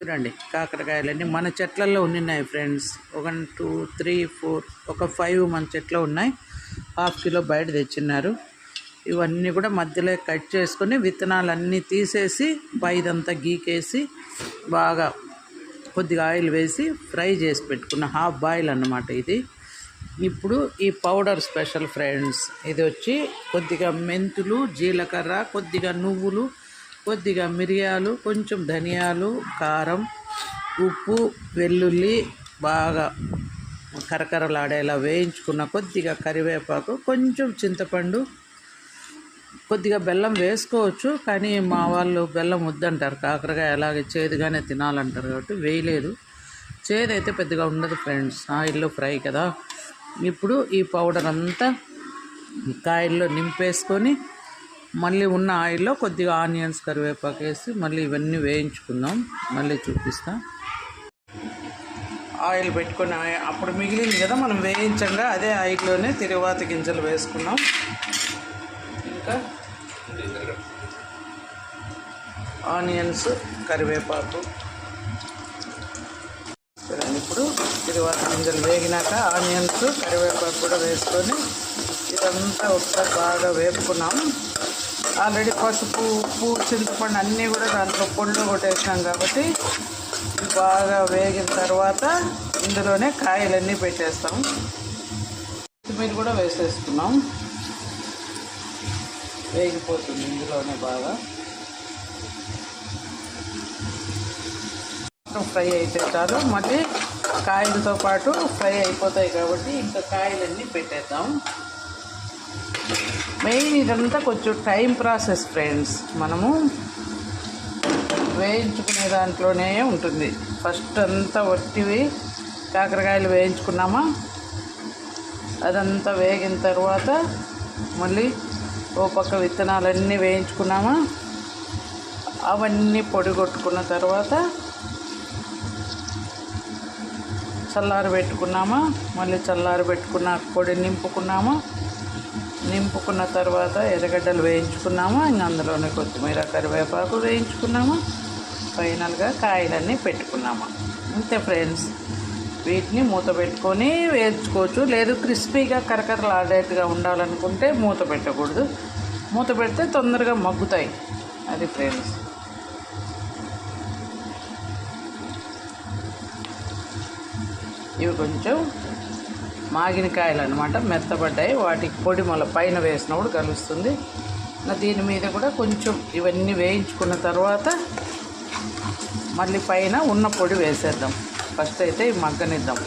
చూడండి కాకరకాయలన్నీ మన చెట్లలో ఉన్నాయి ఫ్రెండ్స్. 1 2 3 4 ఒక 5 మన చెట్లో ఉన్నాయి. ½ కిలో బయట తెచ్చిన్నారు. ఇవన్నీ కూడా మధ్యలో కట్ చేసుకొని విత్తనాలన్నీ తీసేసి పైదంతా గీకేసి బాగా కొద్దిగా ఆయిల్ వేసి ఫ్రై చేసి పెట్టుకున్న హాఫ్ బాయిల్ అన్నమాట ఇది. ఇప్పుడు ఈ పౌడర్ స్పెషల్ ఫ్రెండ్స్. ఇది వచ్చి కొద్దిగా మెంతులు, జీలకర్ర, కొద్దిగా నువ్వులు, కొద్దిగా మిరియాలు, కొంచెం ధనియాలు, కారం, ఉప్పు, వెల్లుల్లి బాగా కరకరలాడేలా వేయించుకున్న కొద్దిగా కరివేపాకు, కొంచెం చింతపండు, కొద్దిగా బెల్లం వేసుకోవచ్చు. కానీ మా వాళ్ళు బెల్లం వద్దంటారు, కాకరకాయ అలాగే చేదుగానే తినాలంటారు కాబట్టి వేయలేదు. చేదైతే పెద్దగా ఉండదు ఫ్రెండ్స్, ఆయిల్లో ఫ్రై కదా. ఇప్పుడు ఈ పౌడర్ అంతా కాయల్లో నింపేసుకొని మళ్ళీ ఉన్న ఆయిల్లో కొద్దిగా ఆనియన్స్, కరివేపాకు వేసి మళ్ళీ ఇవన్నీ వేయించుకుందాం. మళ్ళీ చూపిస్తా. ఆయిల్ పెట్టుకొని అప్పుడు మిగిలింది కదా మనం వేయించంగా అదే ఆయిల్లోనే తిరువాత గింజలు వేసుకున్నాం. ఇంకా ఆనియన్స్, కరివేపాకు. ఇప్పుడు తిరువాత గింజలు వేగినాక ఆనియన్స్, కరివేపాకు కూడా వేసుకొని ఇదంతా ఒకసారి బాగా వేపుకున్నాం. ఆల్రెడీ పసుపు, ఉప్పు, చింతపండు అన్నీ కూడా దాంట్లో పొళ్ళు కొట్టేసినాం కాబట్టి బాగా వేగిన తర్వాత ఇందులోనే కాయలన్నీ పెట్టేస్తాం. కొత్తిమీర కూడా వేసేసుకున్నాం. వేగిపోతుంది ఇందులోనే బాగా. ఫ్రై అయితే చాలు, మళ్ళీ కాయలతో పాటు ఫ్రై అయిపోతాయి కాబట్టి ఇంకా కాయలన్నీ పెట్టేద్దాం. మెయిన్ ఇదంతా కొంచెం టైం ప్రాసెస్ ఫ్రెండ్స్. మనము వేయించుకునే దాంట్లోనే ఉంటుంది. ఫస్ట్ అంతా వట్టివి కాకరకాయలు వేయించుకున్నామా, అదంతా వేగిన తర్వాత మళ్ళీ ఓ పక్క విత్తనాలన్నీ వేయించుకున్నామా, అవన్నీ పొడి కొట్టుకున్న తర్వాత చల్లారి పెట్టుకున్నామా, మళ్ళీ చల్లారి పెట్టుకున్న పొడి నింపుకున్న తర్వాత ఎర్రగడ్డలు వేయించుకున్నామా, ఇంకా అందులోనే కొత్తిమీర, కరివేపాకు వేయించుకున్నామా, ఫైనల్గా కాయలన్నీ పెట్టుకున్నామా. అంతే ఫ్రెండ్స్. వీటిని మూత పెట్టుకొని వేయించుకోవచ్చు. లేదు క్రిస్పీగా కరకరలాడేట్టుగా ఉండాలనుకుంటే మూత పెట్టకూడదు. మూత పెడితే తొందరగా మగ్గుతాయి. అది ఫ్రెండ్స్. ఇవి కొంచెం మాగిన కాయలు అనమాట, మెత్తబడ్డాయి. వాటికి పొడి మళ్ళీ పైన వేసినప్పుడు కలుస్తుంది. దీని మీద కూడా కొంచెం ఇవన్నీ వేయించుకున్న తర్వాత మళ్ళీ పైన ఉన్న పొడి వేసేద్దాం. ఫస్ట్ అయితే ఇవి మగ్గనిద్దాం.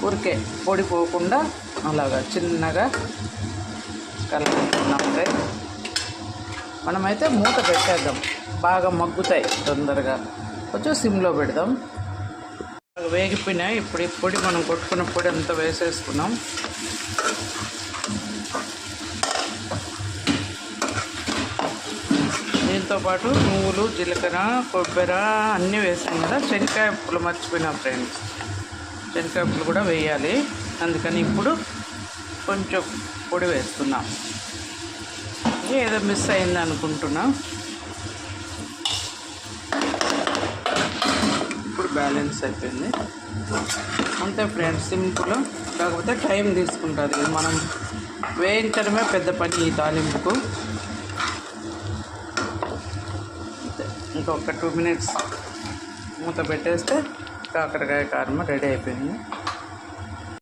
ఊరికే పొడి పోకుండా అలాగా చిన్నగా కలుపుకున్నాం. మనమైతే మూత పెట్టేద్దాం, బాగా మగ్గుతాయి తొందరగా. కొంచెం సిమ్లో పెడదాం. వేగిపోయినాయి. ఇప్పుడు ఈ పొడి మనం కొట్టుకున్న పొడి అంతా వేసేసుకున్నాం. దీంతోపాటు నువ్వులు, జీలకర్ర, కొబ్బరి అన్నీ వేసాం కదా. శనక్కాయ పులు మర్చిపోయినా ఫ్రెండ్స్, శనక్కాయ పులు కూడా వేయాలి. అందుకని ఇప్పుడు కొంచెం పొడి వేస్తున్నాం. ఏదో మిస్ అయింది అనుకుంటున్నా. బ్యాలెన్స్ అయిపోయింది. అంతే ఫ్రెండ్స్, సింపుల్. కాకపోతే టైం తీసుకుంటుంది. మనం వేయించడమే పెద్ద పని ఈ తాలింపుకు. ఇంకొక 2 minutes మూత పెట్టేస్తే కాకరకాయ కారం రెడీ అయిపోయింది.